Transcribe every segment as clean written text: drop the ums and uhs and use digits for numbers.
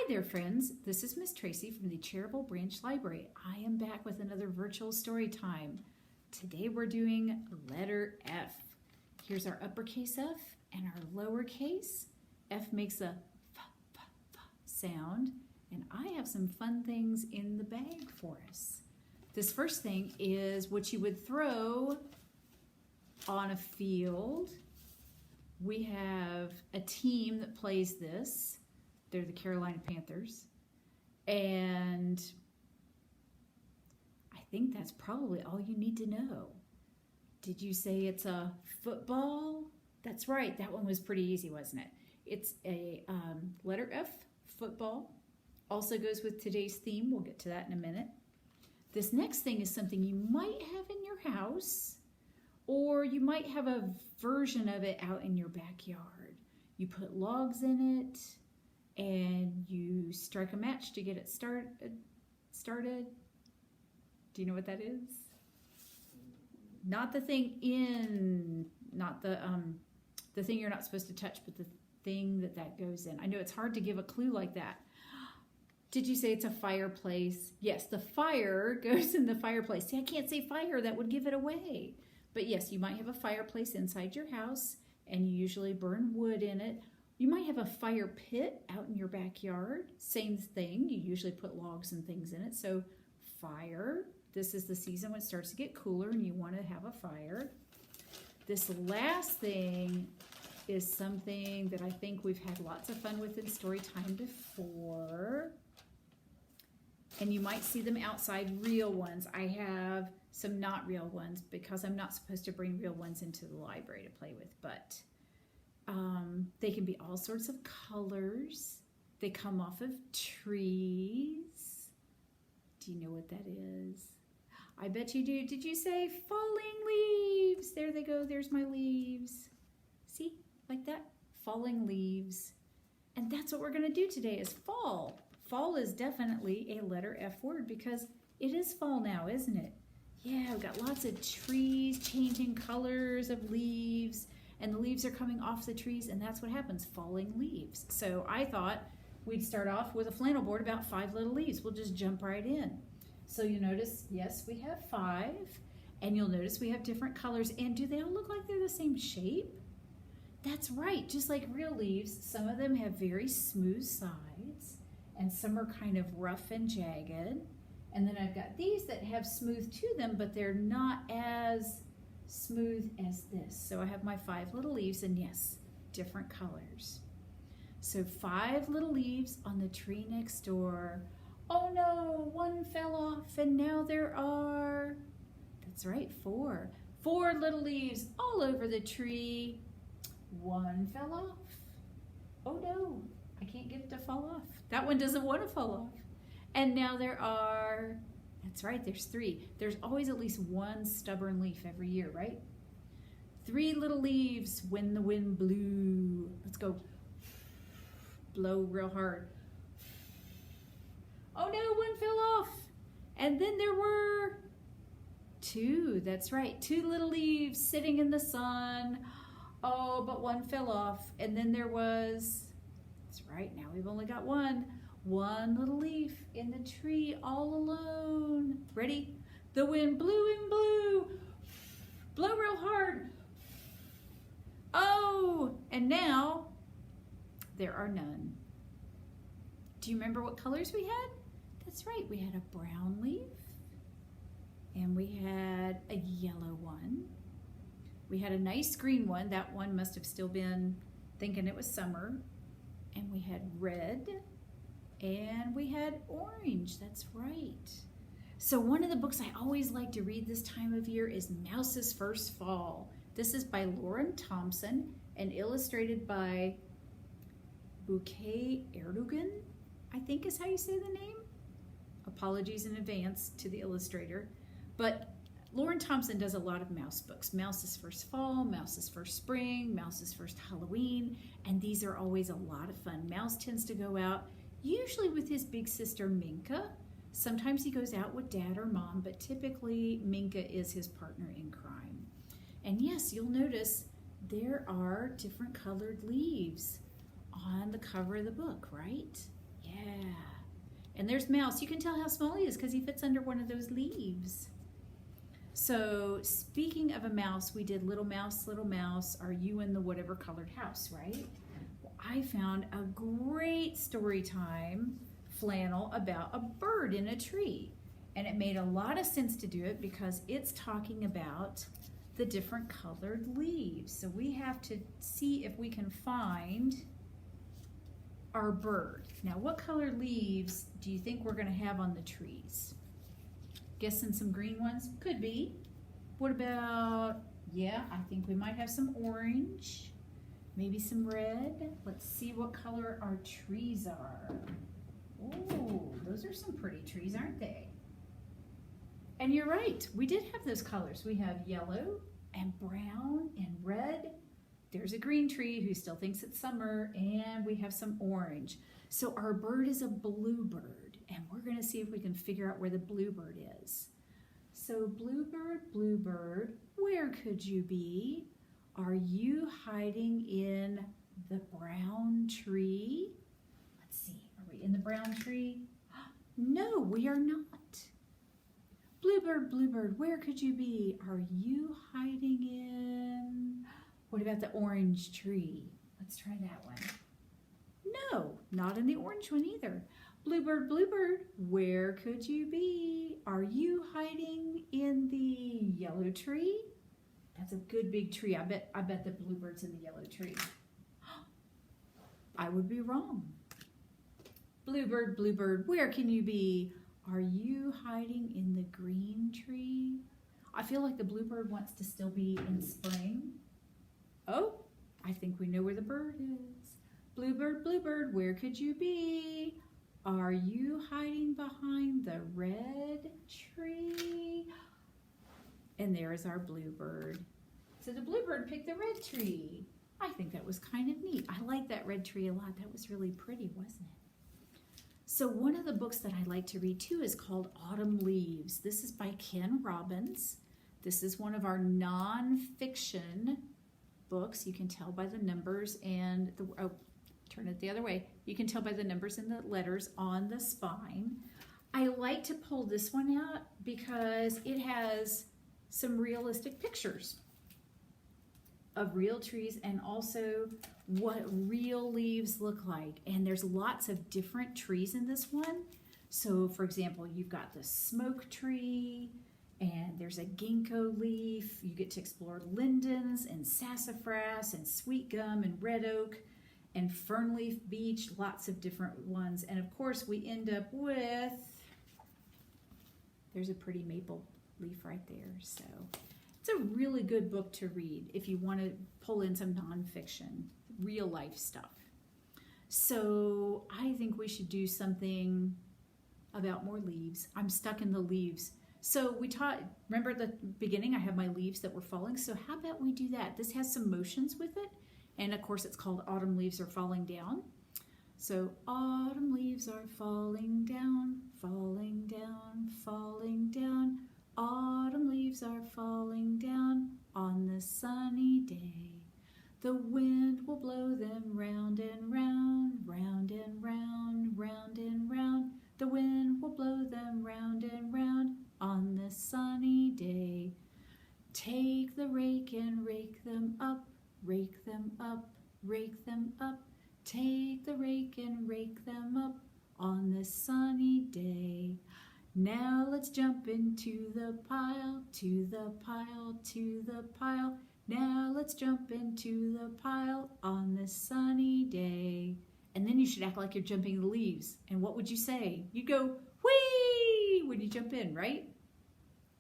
there, friends. This is Miss Tracy from the Charitable Branch Library. I am back with another virtual story time. Today we're doing letter F. Here's our uppercase F and our lowercase. F makes a f sound, and I have some fun things in the bag for us. This first thing is what you would throw on a field. We have a team that plays this. They're the Carolina Panthers. And I think that's probably all you need to know. Did you say it's a football? That's right. That one was pretty easy, wasn't it? It's a letter F, football. Also goes with today's theme. We'll get to that in a minute. This next thing is something you might have in your house, or you might have a version of it out in your backyard. You put logs in it, and you strike a match to get it started. Do you know what that is? Not the thing not the thing you're not supposed to touch, but the thing that goes in. I know it's hard to give a clue like that. Did you say it's a fireplace? Yes, the fire goes in the fireplace. See, I can't say fire, that would give it away. But yes, you might have a fireplace inside your house, and you usually burn wood in it. You might have a fire pit out in your backyard. Same thing. You usually put logs and things in it. So fire. This is the season when it starts to get cooler and you want to have a fire. This last thing is something that I think we've had lots of fun with in story time before. And you might see them outside, real ones. I have some not real ones because I'm not supposed to bring real ones into the library to play with, but they can be all sorts of colors. They come off of trees. Do you know what that is? I bet you do. Did you say falling leaves? There they go. There's my leaves. See? Like that? Falling leaves. And that's what we're going to do today is fall. Fall is definitely a letter F word because it is fall now, isn't it? Yeah, we've got lots of trees changing colors of leaves. And the leaves are coming off the trees, and that's what happens, falling leaves. So I thought we'd start off with a flannel board about 5 little leaves. We'll just jump right in. So you notice, yes, we have 5, and you'll notice we have different colors. And do they all look like they're the same shape? That's right, just like real leaves, some of them have very smooth sides, and some are kind of rough and jagged. And then I've got these that have smooth to them, but they're not as smooth as this. So I have my 5 little leaves, and yes, different colors. So 5 little leaves on the tree next door. Oh no, one fell off, and now there are, that's right, 4. 4 little leaves all over the tree. One fell off. Oh no, I can't get it to fall off. That one doesn't want to fall off. And now there are, that's right, there's 3. There's always at least one stubborn leaf every year, right? 3 little leaves when the wind blew. Let's go. Blow real hard. Oh no, one fell off. And then there were 2, that's right, 2 little leaves sitting in the sun. Oh, but one fell off. And then there was, that's right, now we've only got 1. 1 little leaf in the tree all alone. Ready? The wind blew and blew. Blow real hard. Oh, and now there are none. Do you remember what colors we had? That's right, we had a brown leaf, and we had a yellow one. We had a nice green one. That one must have still been thinking it was summer. And we had red. And we had orange, that's right. So one of the books I always like to read this time of year is Mouse's First Fall. This is by Thompson and illustrated by Buket Erdogan, I think is how you say the name. Apologies in advance to the illustrator. But Thompson does a lot of mouse books. Mouse's First Fall, Mouse's First Spring, Mouse's First Halloween, and these are always a lot of fun. Mouse tends to go out usually with his big sister Minka. Sometimes he goes out with dad or mom, but typically Minka is his partner in crime. And yes, you'll notice there are different colored leaves on the cover of the book, right? Yeah. And there's Mouse. You can tell how small he is because he fits under one of those leaves. So speaking of a mouse, we did Little Mouse, are you in the whatever colored house, right? Well, I found a great story time flannel about a bird in a tree. And it made a lot of sense to do it because it's talking about the different colored leaves. So we have to see if we can find our bird. Now, what colored leaves do you think we're going to have on the trees? Guessing some green ones? Could be. What about, yeah, I think we might have some orange, maybe some red. Let's see what color our trees are. Oh, those are some pretty trees, aren't they? And you're right, we did have those colors. We have yellow and brown and red. There's a green tree who still thinks it's summer, and we have some orange. So our bird is a bluebird, and we're going to see if we can figure out where the bluebird is. So bluebird, bluebird, where could you be? Are you hiding in the brown tree? Let's see, are we in the brown tree? No, we are not. Bluebird, bluebird, where could you be? Are you hiding in? What about the orange tree? Let's try that one. No, not in the orange one either. Bluebird, bluebird, where could you be? Are you hiding in the yellow tree? That's a good big tree. I bet the bluebird's in the yellow tree. I would be wrong. Bluebird, bluebird, where can you be? Are you hiding in the green tree? I feel like the bluebird wants to still be in spring. Oh, I think we know where the bird is. Bluebird, bluebird, where could you be? Are you hiding behind the red tree? And there is our bluebird. So the bluebird picked the red tree. I think that was kind of neat. I like that red tree a lot. That was really pretty, wasn't it? So one of the books that I like to read too is called Autumn Leaves. This is by Ken Robbins. This is one of our nonfiction books. You can tell by the numbers and the, oh, turn it the other way. You can tell by the numbers and the letters on the spine. I like to pull this one out because it has some realistic pictures of real trees and also what real leaves look like. And there's lots of different trees in this one. So for example, you've got the smoke tree, and there's a ginkgo leaf. You get to explore lindens and sassafras and sweet gum and red oak and fernleaf beech, lots of different ones. And of course we end up with, there's a pretty maple leaf right there. So it's a really good book to read if you want to pull in some nonfiction, real life stuff. So I think we should do something about more leaves. I'm stuck in the leaves. So we taught, remember at the beginning I have my leaves that were falling, so how about we do that? This has some motions with it, and of course it's called Autumn Leaves Are Falling Down. So autumn leaves are falling down, falling down, falling down. Autumn leaves are falling down on the sunny day. The wind will blow them round and round, round and round, round and round. The wind will blow them round and round on the sunny day. Take the rake and rake them up, rake them up, rake them up. Take the rake and rake them up on this sunny day. Now let's jump into the pile, to the pile, to the pile. Now let's jump into the pile on this sunny day. And then you should act like you're jumping the leaves. And what would you say? You'd go, whee, when you jump in, right?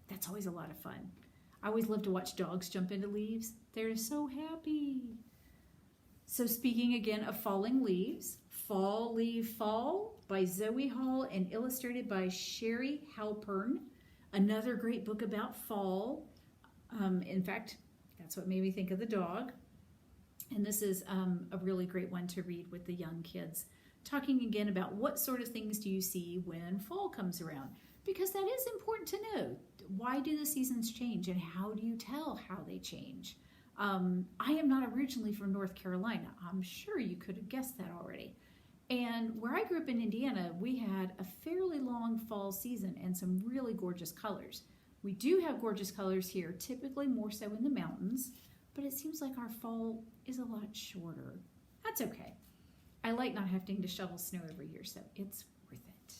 That's always a lot of fun. I always love to watch dogs jump into leaves. They're so happy. So speaking again of falling leaves, Fall Leaf Fall by Zoe Hall and illustrated by Shari Halpern. Another great book about fall. In fact, that's what made me think of the dog. And this is a really great one to read with the young kids. Talking again about what sort of things do you see when fall comes around? Because that is important to know. Why do the seasons change and how do you tell how they change? I am not originally from North Carolina. I'm sure you could have guessed that already. And where I grew up in Indiana, we had a fairly long fall season and some really gorgeous colors. We do have gorgeous colors here, typically more so in the mountains, but it seems like our fall is a lot shorter. That's okay. I like not having to shovel snow every year, so it's worth it.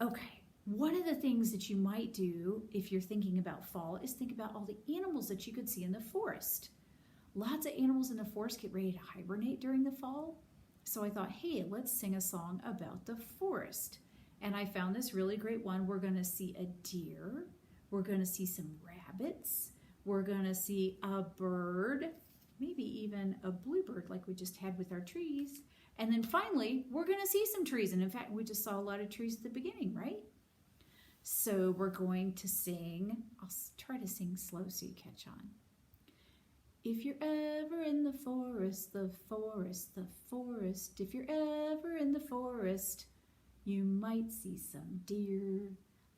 Okay, one of the things that you might do if you're thinking about fall is think about all the animals that you could see in the forest. Lots of animals in the forest get ready to hibernate during the fall. So I thought, hey, let's sing a song about the forest. And I found this really great one. We're going to see a deer. We're going to see some rabbits. We're going to see a bird, maybe even a bluebird like we just had with our trees. And then finally, we're going to see some trees. And in fact, we just saw a lot of trees at the beginning, right? So we're going to sing. I'll try to sing slow so you catch on. If you're ever in the forest, the forest, the forest, if you're ever in the forest, you might see some deer,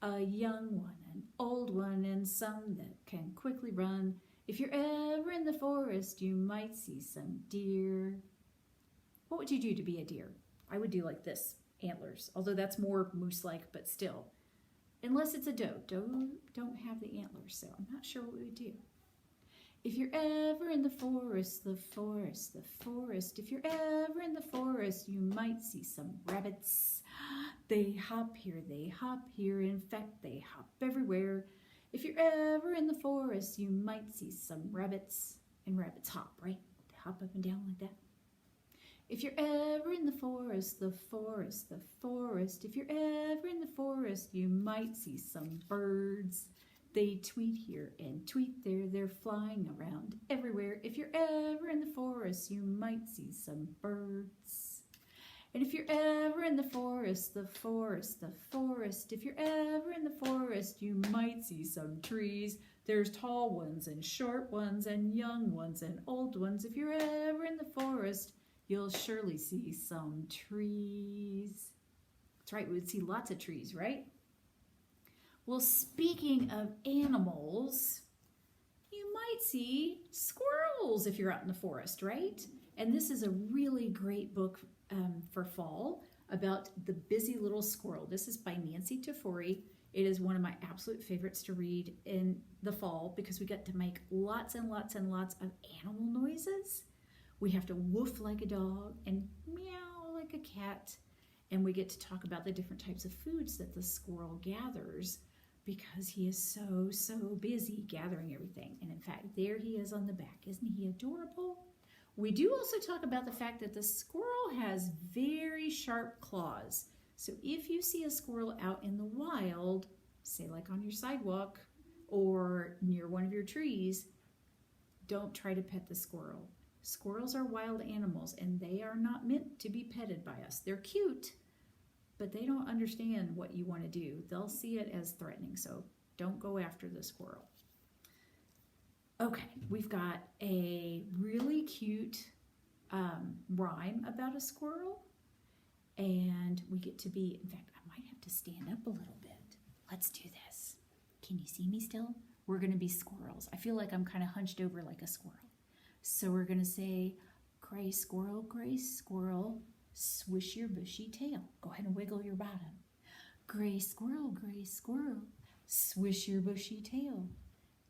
a young one, an old one, and some that can quickly run. If you're ever in the forest, you might see some deer. What would you do to be a deer? I would do like this, antlers, although that's more moose-like, but still. Unless it's a doe. Doe don't have the antlers, so I'm not sure what we would do. If you're ever in the forest, the forest, the forest, if you're ever in the forest, you might see some rabbits. They hop here, in fact, they hop everywhere. If you're ever in the forest, you might see some rabbits. And rabbits hop, right? They hop up and down like that. If you're ever in the forest, the forest, the forest, if you're ever in the forest, you might see some birds. They tweet here and tweet there, they're flying around everywhere. If you're ever in the forest, you might see some birds. And if you're ever in the forest, the forest, the forest, if you're ever in the forest, you might see some trees. There's tall ones and short ones and young ones and old ones. If you're ever in the forest, you'll surely see some trees. That's right, we would see lots of trees, right? Well, speaking of animals, you might see squirrels if you're out in the forest, right? And this is a really great book for fall about the busy little squirrel. This is by Nancy Tafuri. It is one of my absolute favorites to read in the fall because we get to make lots and lots and lots of animal noises. We have to woof like a dog and meow like a cat. And we get to talk about the different types of foods that the squirrel gathers because he is so busy gathering everything. And in fact, there he is on the back. Isn't he adorable? We do also talk about the fact that the squirrel has very sharp claws. So if you see a squirrel out in the wild, say like on your sidewalk or near one of your trees, don't try to pet the squirrel. Squirrels are wild animals and they are not meant to be petted by us. They're cute, but they don't understand what you want to do. They'll see it as threatening, so don't go after the squirrel. Okay, we've got a really cute rhyme about a squirrel, and we get to be, in fact, I might have to stand up a little bit. Let's do this. Can you see me still? We're going to be squirrels. I feel like I'm kind of hunched over like a squirrel. So we're going to say, gray squirrel, swish your bushy tail. Go ahead and wiggle your bottom. Gray squirrel, swish your bushy tail.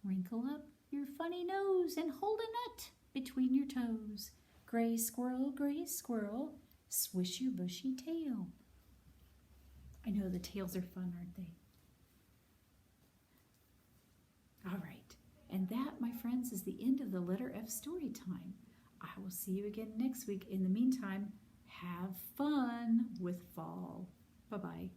Wrinkle up your funny nose and hold a nut between your toes. Gray squirrel, swish your bushy tail. I know the tails are fun, aren't they? All right. And that, my friends, is the end of the letter F story time. I will see you again next week. In the meantime, have fun with fall. Bye-bye.